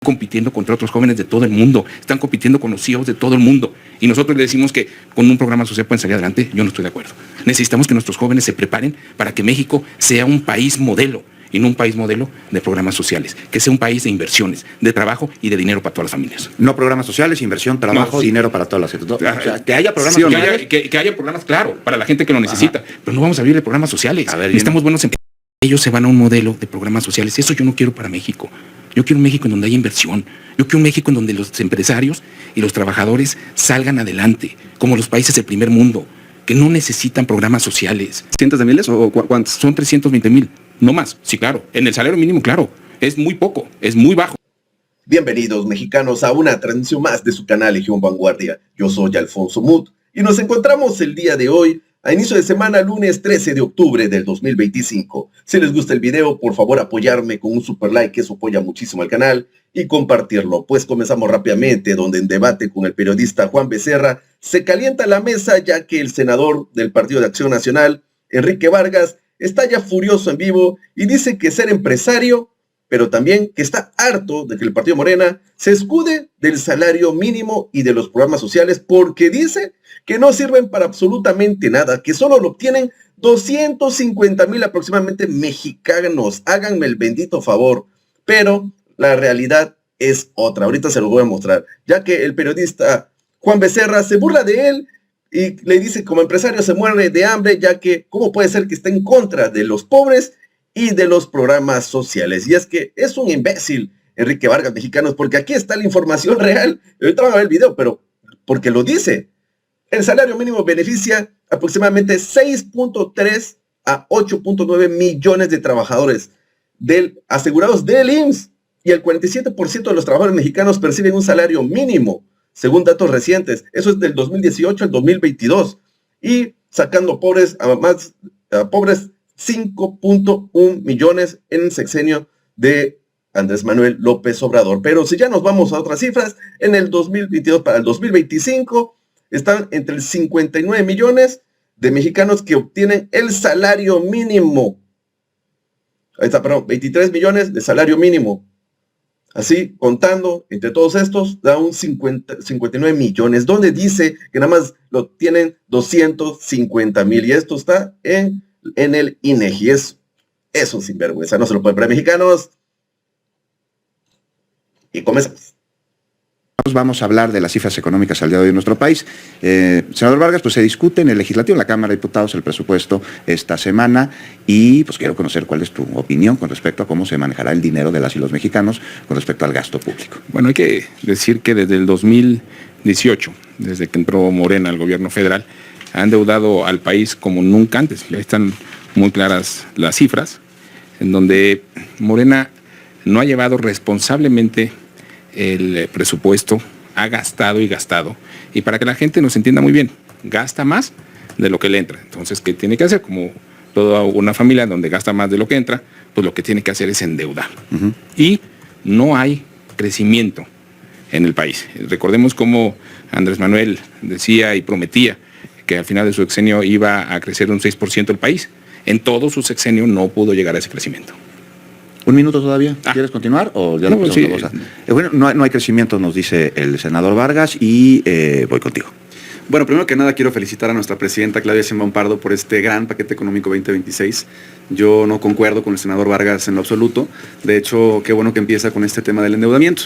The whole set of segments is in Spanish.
compitiendo contra otros jóvenes de todo el mundo, están compitiendo con los CEOs de todo el mundo, y nosotros le decimos que con un programa social pueden salir adelante. Yo no estoy de acuerdo. Necesitamos que nuestros jóvenes se preparen para que México sea un país modelo, y no un país modelo de programas sociales, que sea un país de inversiones, de trabajo y de dinero para todas las familias. No programas sociales, inversión, trabajo, No, sí. Dinero para todas las gente. O sea, que haya programas Sí, sociales. que haya programas, claro, para la gente que lo necesita, pero no vamos a abrirle programas sociales. A ver, necesitamos buenos empleados. Ellos se van a un modelo de programas sociales. Eso yo no quiero para México. Yo quiero un México en donde haya inversión. Yo quiero un México en donde los empresarios y los trabajadores salgan adelante, como los países del primer mundo, que no necesitan programas sociales. ¿Cientos de miles o cuántos? Son 320,000, no más. Sí, claro. En el salario mínimo, claro. Es muy poco, es muy bajo. Bienvenidos, mexicanos, a una transmisión más de su canal Legión Vanguardia. Yo soy Alfonso Muth y nos encontramos el día de hoy, a inicio de semana, lunes 13 de octubre del 2025. Si les gusta el video, por favor apoyarme con un super like, que eso apoya muchísimo al canal, y compartirlo. Pues comenzamos rápidamente, donde en debate con el periodista Juan Becerra se calienta la mesa, ya que el senador del Partido de Acción Nacional, Enrique Vargas, está ya furioso en vivo y dice que ser empresario, pero también que está harto de que el Partido Morena se escude del salario mínimo y de los programas sociales, porque dice que no sirven para absolutamente nada, que solo lo obtienen 250,000 aproximadamente mexicanos. Háganme el bendito favor. Pero la realidad es otra. Ahorita se lo voy a mostrar, ya que el periodista Juan Becerra se burla de él y le dice como empresario se muere de hambre, ya que cómo puede ser que esté en contra de los pobres y de los programas sociales. Y es que es un imbécil Enrique Vargas, mexicanos, porque aquí está la información real. Ahorita van a ver el video, pero porque lo dice. El salario mínimo beneficia aproximadamente 6.3 a 8.9 millones de trabajadores asegurados del IMSS, y el 47% de los trabajadores mexicanos perciben un salario mínimo, según datos recientes. Eso es del 2018 al 2022. Y sacando pobres a pobres 5.1 millones en el sexenio de Andrés Manuel López Obrador. Pero si ya nos vamos a otras cifras, en el 2022 para el 2025 están entre el 59 millones de mexicanos que obtienen el salario mínimo. Ahí está, perdón, 23 millones de salario mínimo. Así, contando entre todos estos, da un 59 millones, donde dice que nada más lo tienen 250,000. Y esto está en el INEGI. Es un sinvergüenza, no se lo pueden para mexicanos. Y comenzamos. Vamos a hablar de las cifras económicas al día de hoy en nuestro país. Senador Vargas, pues se discute en el Legislativo, en la Cámara de Diputados, el presupuesto esta semana, y pues quiero conocer cuál es tu opinión con respecto a cómo se manejará el dinero de las y los mexicanos con respecto al gasto público. Bueno, hay que decir que desde el 2018, desde que entró Morena al gobierno federal, ha endeudado al país como nunca antes. Ya están muy claras las cifras, en donde Morena no ha llevado responsablemente el presupuesto, ha gastado y gastado. Y para que la gente nos entienda muy bien, gasta más de lo que le entra. Entonces, ¿qué tiene que hacer? Como toda una familia donde gasta más de lo que entra, pues lo que tiene que hacer es endeudar. Y no hay crecimiento en el país. Recordemos cómo Andrés Manuel decía y prometía que al final de su sexenio iba a crecer un 6% el país. En todo su sexenio no pudo llegar a ese crecimiento. ¿Un minuto todavía? ¿Quieres continuar o ya no, lo sí. Bueno, no hay crecimiento, nos dice el senador Vargas, y voy contigo. Bueno, primero que nada quiero felicitar a nuestra presidenta Claudia Sheinbaum Pardo por este gran paquete económico 2026. Yo no concuerdo con el senador Vargas en lo absoluto. De hecho, qué bueno que empieza con este tema del endeudamiento.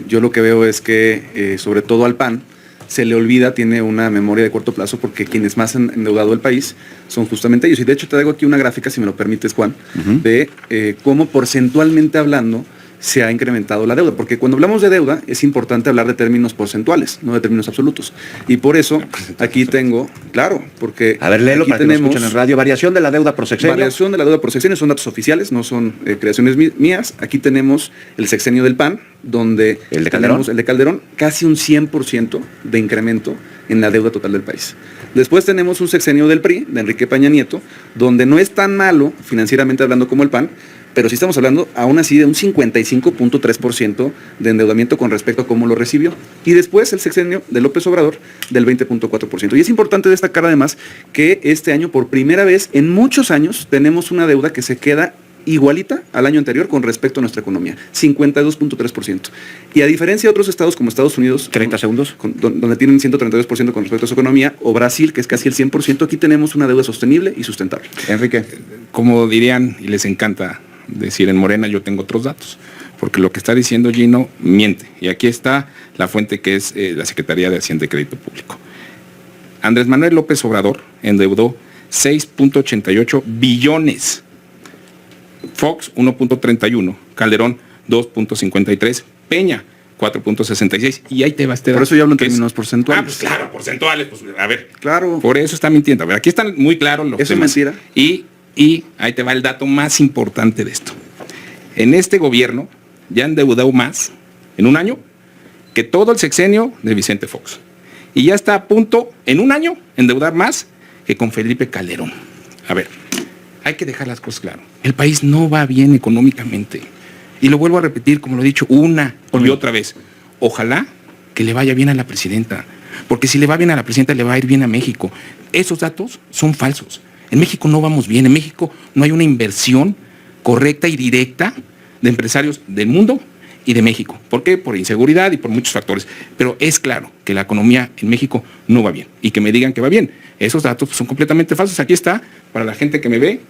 Yo lo que veo es que, sobre todo al PAN, se le olvida, tiene una memoria de corto plazo, porque quienes más han endeudado el país son justamente ellos. Y de hecho te traigo aquí una gráfica, si me lo permites, Juan, de cómo porcentualmente hablando se ha incrementado la deuda, porque cuando hablamos de deuda es importante hablar de términos porcentuales, no de términos absolutos. Y por eso aquí tengo, claro, porque a ver, léelo aquí para que lo escuchen en radio. Variación de la deuda por sexenio. Variación de la deuda por sexenio, son datos oficiales, no son creaciones mías. Aquí tenemos el sexenio del PAN, donde el de Calderón, casi un 100% de incremento en la deuda total del país. Después tenemos un sexenio del PRI, de Enrique Peña Nieto, donde no es tan malo financieramente hablando como el PAN, pero sí estamos hablando aún así de un 55.3% de endeudamiento con respecto a cómo lo recibió. Y después el sexenio de López Obrador del 20.4%. Y es importante destacar además que este año, por primera vez en muchos años, tenemos una deuda que se queda igualita al año anterior con respecto a nuestra economía, 52.3%. Y a diferencia de otros estados como Estados Unidos, 30 segundos. donde tienen 132% con respecto a su economía, o Brasil, que es casi el 100%, aquí tenemos una deuda sostenible y sustentable. Enrique. Como dirían y les encanta decir en Morena, yo tengo otros datos, porque lo que está diciendo Gino miente. Y aquí está la fuente, que es la Secretaría de Hacienda y Crédito Público. Andrés Manuel López Obrador endeudó 6.88 billones. Fox 1.31, Calderón 2.53, Peña 4.66, y ahí te va este dato. Por eso yo hablo en que es- términos porcentuales. Pues claro, porcentuales, pues a ver. Claro. Por eso está mintiendo. A ver, aquí están muy claros los Eso es temas. mentira. Y ahí te va el dato más importante de esto. En este gobierno ya han endeudado más en un año que todo el sexenio de Vicente Fox. Y ya está a punto, en un año, endeudar más que con Felipe Calderón. A ver, hay que dejar las cosas claras. El país no va bien económicamente. Y lo vuelvo a repetir, como lo he dicho una y otra vez. Ojalá que le vaya bien a la presidenta. Porque si le va bien a la presidenta, le va a ir bien a México. Esos datos son falsos. En México no vamos bien. En México no hay una inversión correcta y directa de empresarios del mundo y de México. ¿Por qué? Por inseguridad y por muchos factores. Pero es claro que la economía en México no va bien. Y que me digan que va bien. Esos datos son completamente falsos. Aquí está, para la gente que me ve,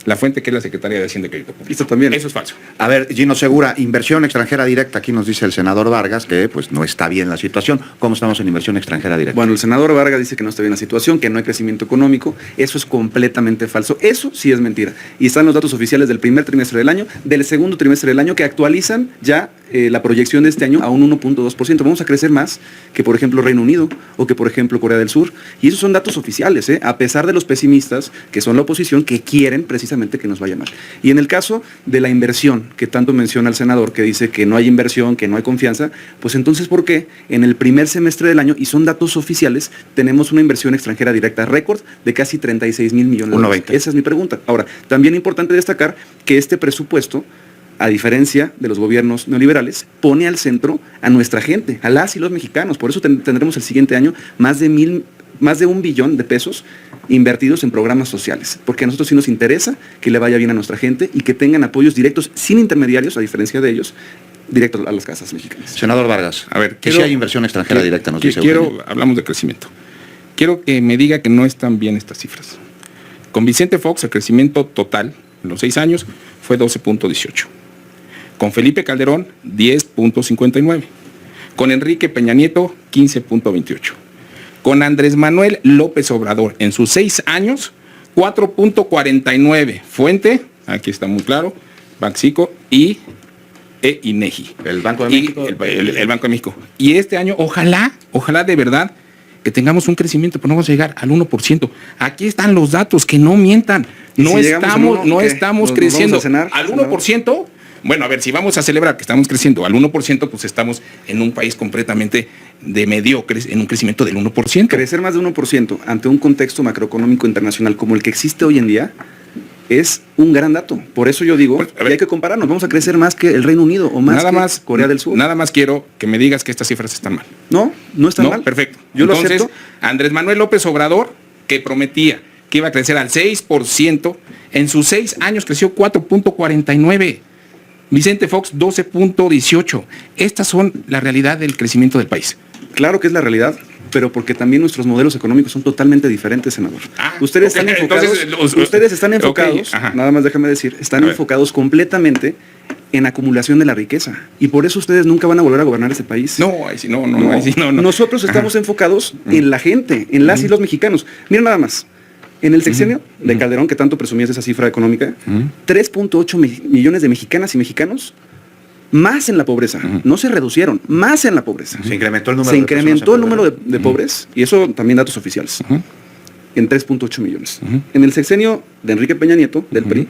la fuente, que es la Secretaría de Hacienda y Crédito Público. Esto también. Eso es falso. A ver, Gino Segura, inversión extranjera directa. Aquí nos dice el senador Vargas que pues no está bien la situación. ¿Cómo estamos en inversión extranjera directa? Bueno, el senador Vargas dice que no está bien la situación, que no hay crecimiento económico. Eso es completamente falso. Eso sí es mentira. Y están los datos oficiales del primer trimestre del año, del segundo trimestre del año, que actualizan ya la proyección de este año a un 1.2%. Vamos a crecer más que, por ejemplo, Reino Unido o que, por ejemplo, Corea del Sur. Y esos son datos oficiales, a pesar de los pesimistas, que son la oposición, que quieren precisamente que nos vaya mal. Y en el caso de la inversión, que tanto menciona el senador, que dice que no hay inversión, que no hay confianza, pues entonces, ¿por qué en el primer semestre del año, y son datos oficiales, tenemos una inversión extranjera directa récord de casi 36,000 millones de dólares? Esa es mi pregunta. Ahora, también es importante destacar que este presupuesto, a diferencia de los gobiernos neoliberales, pone al centro a nuestra gente, a las y los mexicanos. Por eso tendremos el siguiente año más de 1 billón de pesos invertidos en programas sociales, porque a nosotros sí nos interesa que le vaya bien a nuestra gente y que tengan apoyos directos, sin intermediarios, a diferencia de ellos, directos a las casas mexicanas. Senador Vargas, A ver, que sí hay inversión extranjera directa, nos dice Eugenio. hablamos de crecimiento. Quiero que me diga que no están bien estas cifras. Con Vicente Fox, el crecimiento total en los 6 años fue 12.18. Con Felipe Calderón, 10.59. Con Enrique Peña Nieto, 15.28. Con Andrés Manuel López Obrador, en sus 6 años, 4.49. Fuente, aquí está muy claro, Banxico y INEGI. El Banco de Y México. el Banco de México. Y este año, ojalá de verdad, que tengamos un crecimiento, pero no vamos a llegar al 1%. Aquí están los datos, que no mientan. ¿Y No si llegamos al estamos, 1, no qué? estamos ¿Nos creciendo vamos a cenar, al senador? 1%. Bueno, a ver, si vamos a celebrar que estamos creciendo al 1%, pues estamos en un país completamente de mediocres, en un crecimiento del 1%. Crecer más de 1% ante un contexto macroeconómico internacional como el que existe hoy en día es un gran dato. Por eso yo digo Pues, a que ver. hay que compararnos. Vamos a crecer más que el Reino Unido o más Nada que más, Corea del Sur. Nada más quiero que me digas que estas cifras están mal. No está ¿No? mal. Perfecto. Yo lo Entonces, acepto. Andrés Manuel López Obrador, que prometía que iba a crecer al 6%, en sus 6 años creció 4.49. Vicente Fox, 12.18. Estas son la realidad del crecimiento del país. Claro que es la realidad, pero porque también nuestros modelos económicos son totalmente diferentes, senador. ok, Ustedes están enfocados, entonces, ustedes están ok, enfocados, ajá. nada más déjame decir, están A ver. enfocados completamente en acumulación de la riqueza. Y por eso ustedes nunca van a volver a gobernar ese país. No, ahí sí, no. Ahí sí, no. Nosotros estamos Ajá. enfocados en la gente, en las y los mexicanos. Miren nada más. En el sexenio de Calderón, que tanto presumías esa cifra económica, 3.8 millones de mexicanas y mexicanos más en la pobreza. No se reducieron, más en la pobreza. Se incrementó el número Se de incrementó personas el en número pobreza. de pobres, y eso también datos oficiales, en 3.8 millones. Ujú. En el sexenio de Enrique Peña Nieto, del PRI,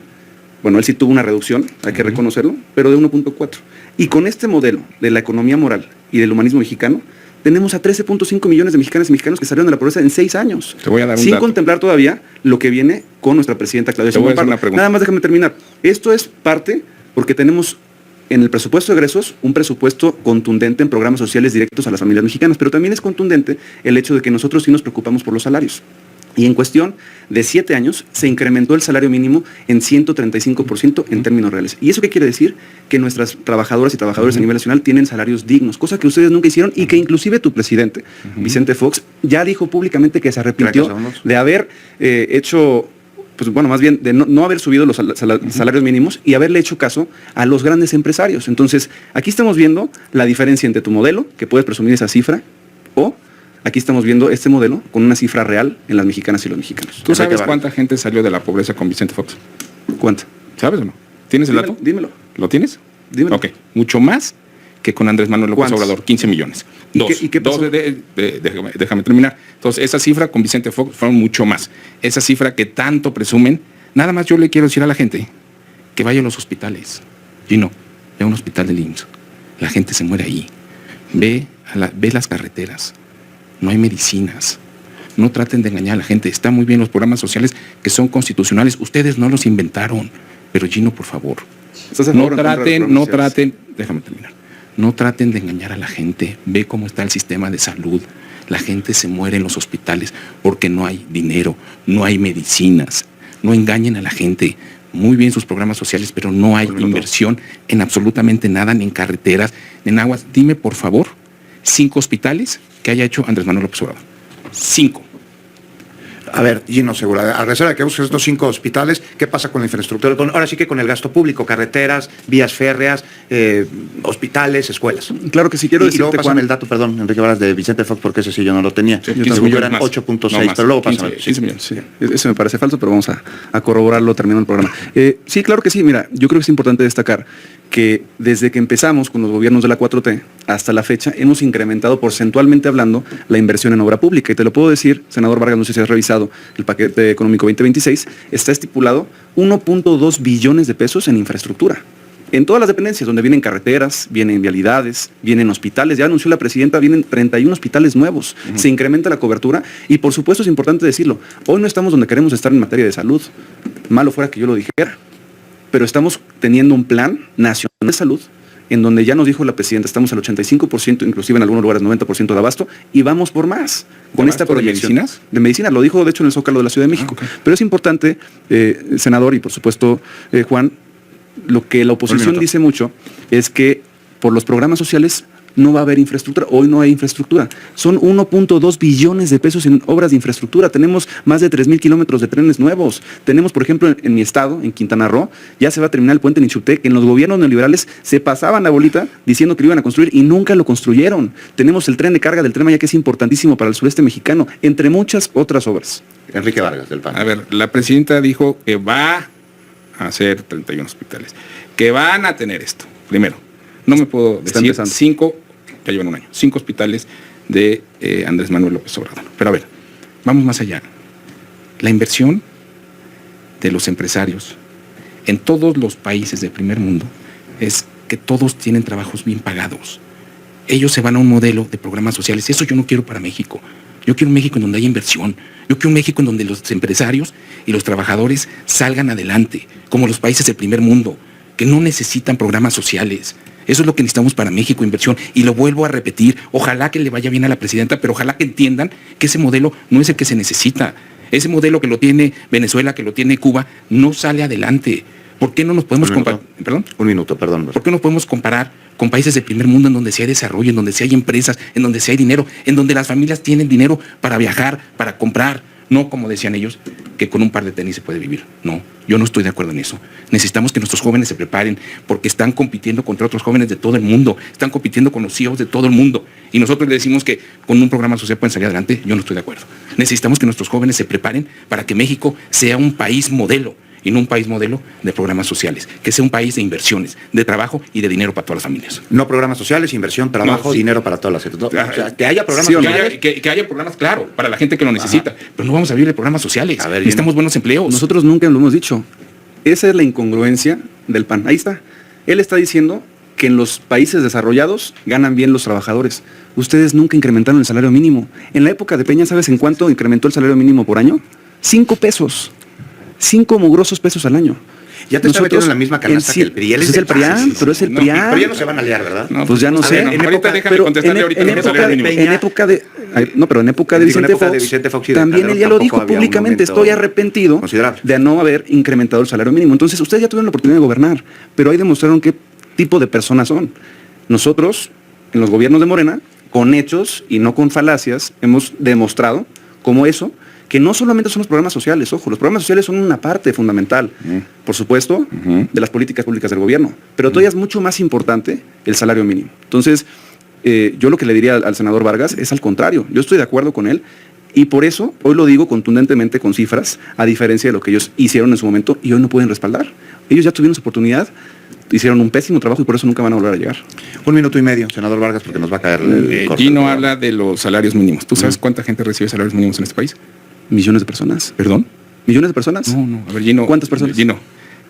bueno, él sí tuvo una reducción, hay que reconocerlo, pero de 1.4. Y con este modelo de la economía moral y del humanismo mexicano, tenemos a 13.5 millones de mexicanas y mexicanos que salieron de la pobreza en 6 años. Te voy a dar un sin dato. contemplar todavía lo que viene con nuestra presidenta Claudia Te voy a Sheinbaum hacer una Pardo. pregunta. Nada más déjame terminar. Esto es parte porque tenemos en el presupuesto de egresos un presupuesto contundente en programas sociales directos a las familias mexicanas, pero también es contundente el hecho de que nosotros sí nos preocupamos por los salarios. Y en cuestión de 7 años se incrementó el salario mínimo en 135% en términos reales. ¿Y eso qué quiere decir? Que nuestras trabajadoras y trabajadores a nivel nacional tienen salarios dignos, cosa que ustedes nunca hicieron y que inclusive tu presidente, Vicente Fox, ya dijo públicamente que se arrepintió de haber hecho, pues bueno, más bien de no haber subido los salarios mínimos y haberle hecho caso a los grandes empresarios. Entonces, aquí estamos viendo la diferencia entre tu modelo, que puedes presumir esa cifra, o aquí estamos viendo este modelo con una cifra real en las mexicanas y los mexicanos. ¿Tú sabes cuánta gente salió de la pobreza con Vicente Fox? ¿Cuánta? ¿Sabes o no? ¿Tienes el dato? Dímelo. ¿Lo tienes? Dímelo. Ok, mucho más que con Andrés Manuel López Obrador, 15 millones. ¿Y qué pasó? Déjame terminar. Entonces, esa cifra con Vicente Fox fueron mucho más. Esa cifra que tanto presumen, nada más yo le quiero decir a la gente que vaya a los hospitales. Y no, ve a un hospital del IMSS. La gente se muere ahí. Ve las carreteras. No hay medicinas. No traten de engañar a la gente. Están muy bien los programas sociales que son constitucionales. Ustedes no los inventaron. Pero Gino, por favor, no traten, déjame terminar. No traten de engañar a la gente. Ve cómo está el sistema de salud. La gente se muere en los hospitales porque no hay dinero, no hay medicinas. No engañen a la gente. Muy bien sus programas sociales, pero no hay inversión en absolutamente nada, ni en carreteras, ni en aguas. Dime, por favor, 5 hospitales que haya hecho Andrés Manuel López Obrador. 5. A ver, Gino Segura, a reserva de que busques estos 5 hospitales, ¿qué pasa con la infraestructura? Ahora sí que con el gasto público, carreteras, vías férreas, hospitales, escuelas. Claro que sí, quiero decirte, luego pásame el dato, perdón, Enrique Vargas, de Vicente Fox, porque ese sí yo no lo tenía. Sí, Según yo eran 8.6, pero luego pásame. 15 millones. Sí, eso me parece falso, pero vamos a corroborarlo terminando el programa. Sí, claro que sí. Mira, yo creo que es importante destacar que desde que empezamos con los gobiernos de la 4T hasta la fecha hemos incrementado porcentualmente hablando la inversión en obra pública. Y te lo puedo decir, senador Vargas, no sé si has revisado el paquete económico 2026, está estipulado 1.2 billones de pesos en infraestructura. En todas las dependencias, donde vienen carreteras, vienen vialidades, vienen hospitales, ya anunció la presidenta, vienen 31 hospitales nuevos, se incrementa la cobertura y por supuesto es importante decirlo, hoy no estamos donde queremos estar en materia de salud, malo fuera que yo lo dijera, pero estamos teniendo un plan nacional de salud en donde ya nos dijo la presidenta, estamos al 85%, inclusive en algunos lugares 90% de abasto, y vamos por más. Con esta proyección. ¿De medicinas? De medicina, lo dijo de hecho en el Zócalo de la Ciudad de México. Okay. Pero es importante, senador, y por supuesto, Juan, lo que la oposición dice mucho es que por los programas sociales no va a haber infraestructura. Hoy no hay infraestructura. Son 1.2 billones de pesos en obras de infraestructura. Tenemos más de 3,000 kilómetros de trenes nuevos. Tenemos, por ejemplo, en mi estado, en Quintana Roo, ya se va a terminar el puente en Ixutec, que en los gobiernos neoliberales se pasaban la bolita diciendo que lo iban a construir y nunca lo construyeron. Tenemos el tren de carga del Tren Maya, que es importantísimo para el sureste mexicano, entre muchas otras obras. Enrique Vargas, del PAN. A ver, la presidenta dijo que va a hacer 31 hospitales, que van a tener esto. Primero, no me puedo decir 5, ya llevan un año, 5 hospitales de Andrés Manuel López Obrador. Pero a ver, vamos más allá. La inversión de los empresarios en todos los países del primer mundo es que todos tienen trabajos bien pagados. Ellos se van a un modelo de programas sociales. Eso yo no quiero para México. Yo quiero un México en donde haya inversión. Yo quiero un México en donde los empresarios y los trabajadores salgan adelante, como los países del primer mundo, que no necesitan programas sociales. Eso es lo que necesitamos para México, inversión. Y lo vuelvo a repetir, ojalá que le vaya bien a la presidenta, pero ojalá que entiendan que ese modelo no es el que se necesita. Ese modelo que lo tiene Venezuela, que lo tiene Cuba, no sale adelante. ¿Por qué no nos podemos comparar? ¿Perdón? Un minuto, perdón. ¿Por qué no podemos comparar con países del primer mundo en donde sí hay desarrollo, en donde sí hay empresas, en donde sí hay dinero, en donde las familias tienen dinero para viajar, para comprar? No, como decían ellos, que con un par de tenis se puede vivir. No, yo no estoy de acuerdo en eso. Necesitamos que nuestros jóvenes se preparen porque están compitiendo contra otros jóvenes de todo el mundo, están compitiendo con los CEOs de todo el mundo. Y nosotros le decimos que con un programa social pueden salir adelante. Yo no estoy de acuerdo. Necesitamos que nuestros jóvenes se preparen para que México sea un país modelo y no un país modelo de programas sociales, que sea un país de inversiones, de trabajo y de dinero para todas las familias. No programas sociales, inversión, trabajo, no, sí. Dinero para todas las... O sea, que haya programas sociales. Que haya programas, claro, para la gente que lo necesita. Ajá. Pero no vamos a vivir de programas sociales. A ver, necesitamos buenos empleos. Nosotros nunca lo hemos dicho. Esa es la incongruencia del PAN. Ahí está. Él está diciendo que en los países desarrollados ganan bien los trabajadores. Ustedes nunca incrementaron el salario mínimo. En la época de Peña, ¿sabes en cuánto incrementó el salario mínimo por año? 5 pesos. 5 mugrosos pesos al año. Ya te está metiendo en la misma canasta que el PRI. Es el PRIAN, pero es el PRIAN. Pero ya no se van a liar, ¿verdad? No, Pues ya no sé. Ahorita déjame contestarle ahorita en lo que es salario mínimo. época de Vicente Fox, también él ya lo dijo públicamente, estoy arrepentido de no haber incrementado el salario mínimo. Entonces, ustedes ya tuvieron la oportunidad de gobernar, pero ahí demostraron qué tipo de personas son. Nosotros, en los gobiernos de Morena, con hechos y no con falacias, hemos demostrado como eso, que no solamente son los programas sociales, ojo, los programas sociales son una parte fundamental, por supuesto, de las políticas públicas del gobierno, pero todavía es mucho más importante el salario mínimo. Entonces, yo lo que le diría al senador Vargas es al contrario, yo estoy de acuerdo con él y por eso hoy lo digo contundentemente con cifras, a diferencia de lo que ellos hicieron en su momento y hoy no pueden respaldar. Ellos ya tuvieron su oportunidad, hicieron un pésimo trabajo y por eso nunca van a volver a llegar. 1 minuto y medio, senador Vargas, porque nos va a caer el corte. Gino habla de los salarios mínimos. ¿Tú sabes cuánta gente recibe salarios mínimos en este país? ¿Millones de personas? ¿Perdón? ¿Millones de personas? No. A ver, Gino. ¿Cuántas personas? Gino,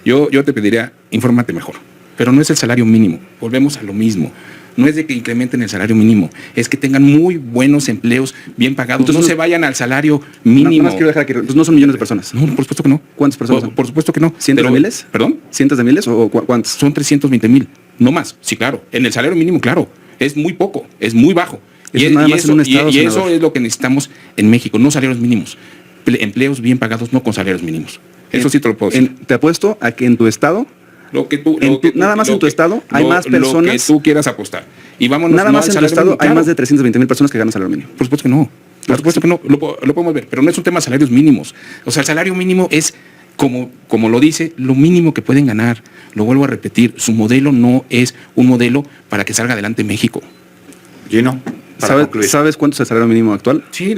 yo te pediría, infórmate mejor. Pero no es el salario mínimo. Volvemos a lo mismo. No es de que incrementen el salario mínimo, es que tengan muy buenos empleos bien pagados. Entonces, no se vayan al salario mínimo. Nada más quiero dejar que pues no son millones de personas. No, por supuesto que no. ¿Cuántas personas? Por supuesto que no. ¿Cientos de miles? ¿Perdón? ¿Cientos de miles o cuántos? Son 320,000, no más. Sí, claro. En el salario mínimo, claro. Es muy poco, es muy bajo. Eso nada más en un estado, y eso es lo que necesitamos en México, no salarios mínimos. Empleos bien pagados, no con salarios mínimos. Eso sí te lo puedo decir. Te apuesto a que en tu estado, nada más en tu estado, hay más personas. Lo que tú quieras apostar. Y vámonos. Nada más en tu estado hay más de 320,000 personas que ganan salario mínimo. Por supuesto que no. Por supuesto que no. Lo podemos ver. Pero no es un tema de salarios mínimos. O sea, el salario mínimo es, como lo dice, lo mínimo que pueden ganar. Lo vuelvo a repetir. Su modelo no es un modelo para que salga adelante México. Gino, ¿Sabes cuánto es el salario mínimo actual? Sí.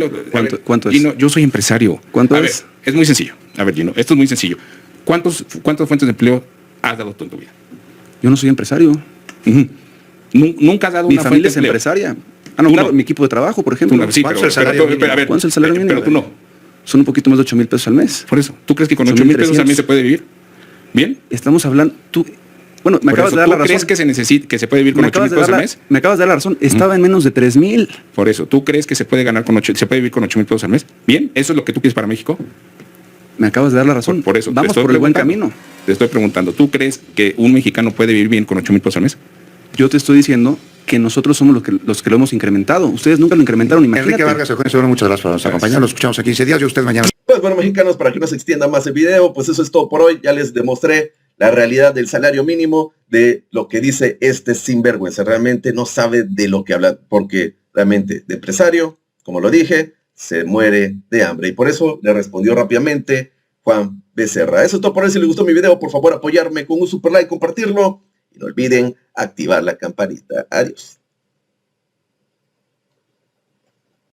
¿Cuánto es? Gino, yo soy empresario. ¿Cuánto es? es? Es muy sencillo. A ver, Gino, esto es muy sencillo. ¿Cuántas fuentes de empleo has dado tú en tu vida? Yo no soy empresario. Nunca has dado Mi una familia fuente es de empleo. empresario. Claro, mi equipo de trabajo, por ejemplo. Sí, ¿Cuánto es el salario mínimo? A ver, ¿Cuánto es el salario mínimo? Pero tú no. Son un poquito más de 8,000 pesos al mes. Por eso, ¿tú crees que con 8,000 pesos también se puede vivir? ¿Bien? Estamos hablando... Bueno, me acabas de dar la razón. ¿Tú crees que se puede vivir con 8,000 pesos al mes? Me acabas de dar la razón. Estaba en menos de 3,000. Por eso, ¿tú crees que se puede vivir con 8,000 pesos al mes? ¿Bien? ¿Eso es lo que tú quieres para México? Me acabas de dar la razón. Por eso, vamos por el buen camino. Te estoy preguntando, ¿tú crees que un mexicano puede vivir bien con 8,000 pesos al mes? Yo te estoy diciendo que nosotros somos los que lo hemos incrementado. Ustedes nunca lo incrementaron, imagínate. Enrique Vargas, Eugenio, muchas gracias por acompañarnos. Nos escuchamos en 15 días y usted mañana. Pues bueno, mexicanos, para que no se extienda más el video, pues eso es todo por hoy. Ya les demostré la realidad del salario mínimo, de lo que dice este sinvergüenza. Realmente no sabe de lo que habla, porque realmente de empresario, como lo dije, se muere de hambre. Y por eso le respondió rápidamente Juan Becerra. Eso es todo por hoy. Si les gustó mi video, por favor apoyarme con un super like, compartirlo. Y no olviden activar la campanita. Adiós.